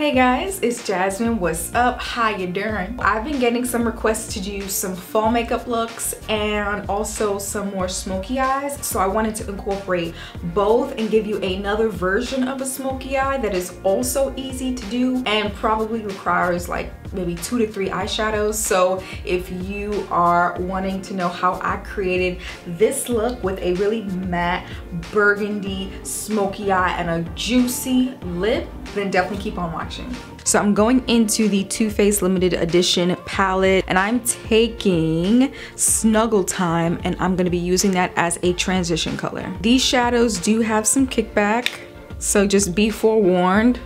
Hey guys, it's Jasmine. What's up? How you doing? I've been getting some requests to do some fall makeup looks and also some more smoky eyes. So I wanted to incorporate both and give you another version of a smoky eye that is also easy to do and probably requires like maybe 2 to 3 eyeshadows. So if you are wanting to know how I created this look with a really matte burgundy smoky eye and a juicy lip, then definitely keep on watching. So I'm going into the Too Faced limited edition palette and I'm taking Snuggle Time and I'm going to be using that as a transition color. These shadows do have some kickback, so just be forewarned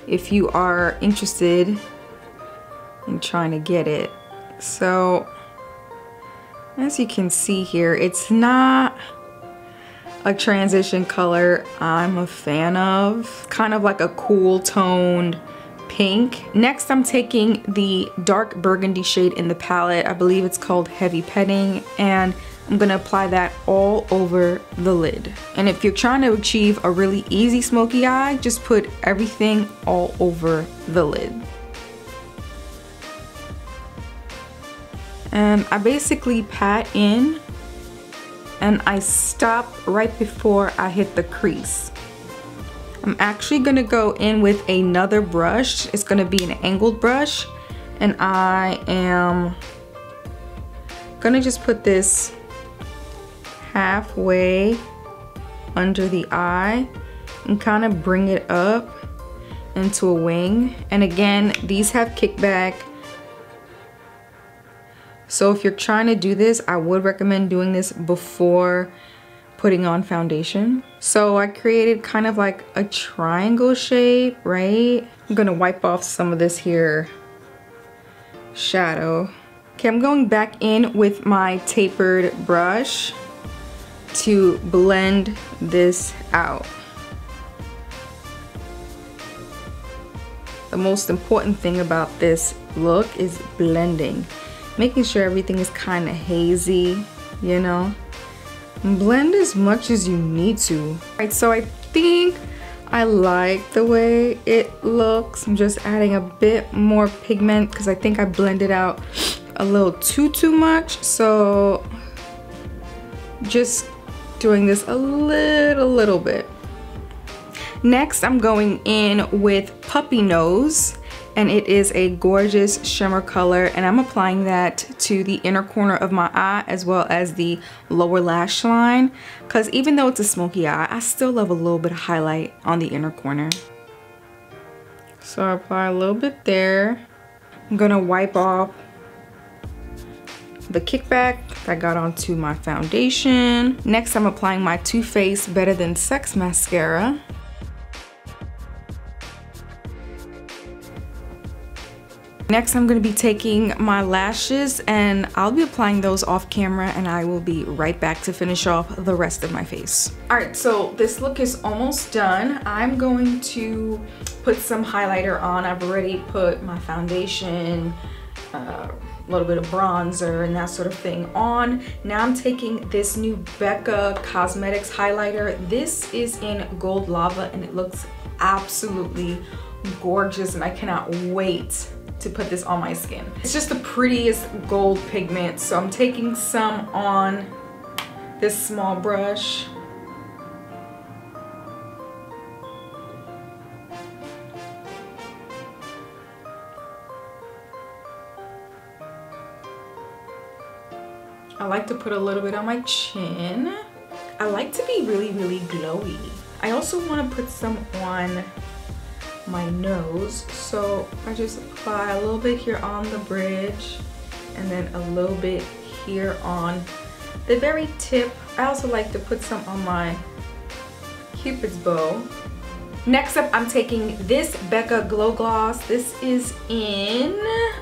if you are interested in trying to get it. So as you can see here, it's not a transition color I'm a fan of. Kind of like a cool toned pink. Next, I'm taking the dark burgundy shade in the palette. I believe it's called Heavy Petting, and I'm gonna apply that all over the lid. And if you're trying to achieve a really easy smoky eye, just put everything all over the lid. And I basically pat in and I stop right before I hit the crease. I'm actually gonna go in with another brush. It's gonna be an angled brush, and I am gonna just put this halfway under the eye and kind of bring it up into a wing. And again, these have kickback. So if you're trying to do this, I would recommend doing this before putting on foundation. So I created kind of like a triangle shape, right? I'm gonna wipe off some of this here shadow. Okay, I'm going back in with my tapered brush to blend this out. The most important thing about this look is blending. Making sure everything is kind of hazy, you know. Blend as much as you need to. Right, so I think I like the way it looks. I'm just adding a bit more pigment because I think I blended out a little too much. So just doing this a little bit. Next, I'm going in with Puppy Nose, and it is a gorgeous shimmer color, and I'm applying that to the inner corner of my eye as well as the lower lash line, because even though it's a smoky eye, I still love a little bit of highlight on the inner corner. So I apply a little bit there. I'm gonna wipe off the kickback that got onto my foundation. Next, I'm applying my Too Faced Better Than Sex mascara. Next, I'm going to be taking my lashes and I'll be applying those off camera, and I will be right back to finish off the rest of my face. Alright, so this look is almost done. I'm going to put some highlighter on. I've already put my foundation, a little bit of bronzer and that sort of thing on. Now I'm taking this new Becca Cosmetics highlighter. This is in Gold Lava and it looks absolutely gorgeous, and I cannot wait to put this on my skin. It's just the prettiest gold pigment, so I'm taking some on this small brush. I like to put a little bit on my chin. I like to be really glowy. I also want to put some on my nose, so I just apply a little bit here on the bridge and then a little bit here on the very tip. I also like to put some on my Cupid's bow. Next up, I'm taking this Becca Glow Gloss. This is in,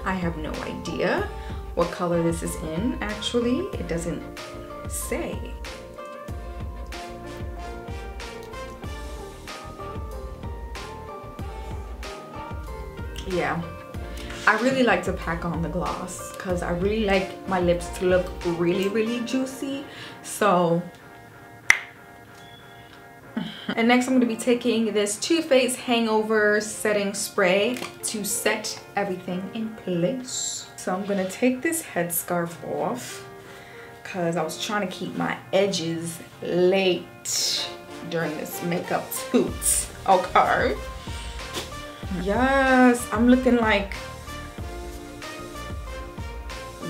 I have no idea what color this is in, actually. It doesn't say. Yeah, I really like to pack on the gloss because I really like my lips to look really juicy. So And next I'm going to be taking this Too Faced Hangover Setting Spray to set everything in place. So I'm going to take this headscarf off because I was trying to keep my edges late during this makeup toot. Okay. Yes, I'm looking like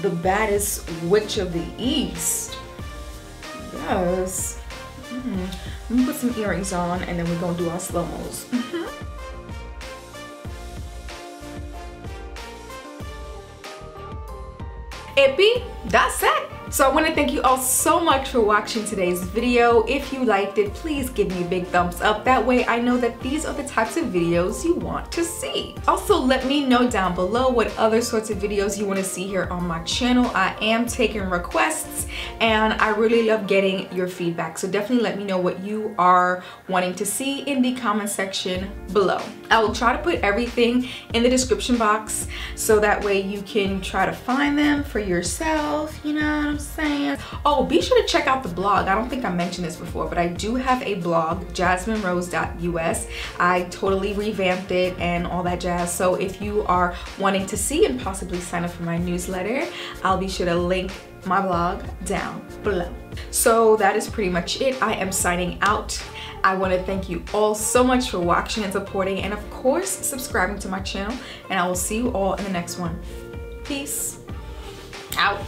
the baddest witch of the East. Yes. Let me put some earrings on and then we're gonna do our slow-mos. Ippy, that's it. So I want to thank you all so much for watching today's video. If you liked it, please give me a big thumbs up. That way I know that these are the types of videos you want to see. Also, let me know down below what other sorts of videos you want to see here on my channel. I am taking requests and I really love getting your feedback. So definitely let me know what you are wanting to see in the comment section below. I will try to put everything in the description box so that way you can try to find them for yourself, you know what I'm saying? Oh, be sure to check out the blog. I don't think I mentioned this before, but I do have a blog, jasminerose.us. I totally revamped it and all that jazz. So if you are wanting to see and possibly sign up for my newsletter, I'll be sure to link my blog down below. So that is pretty much it. I am signing out. I want to thank you all so much for watching and supporting, and of course subscribing to my channel, and I will see you all in the next one. Peace out.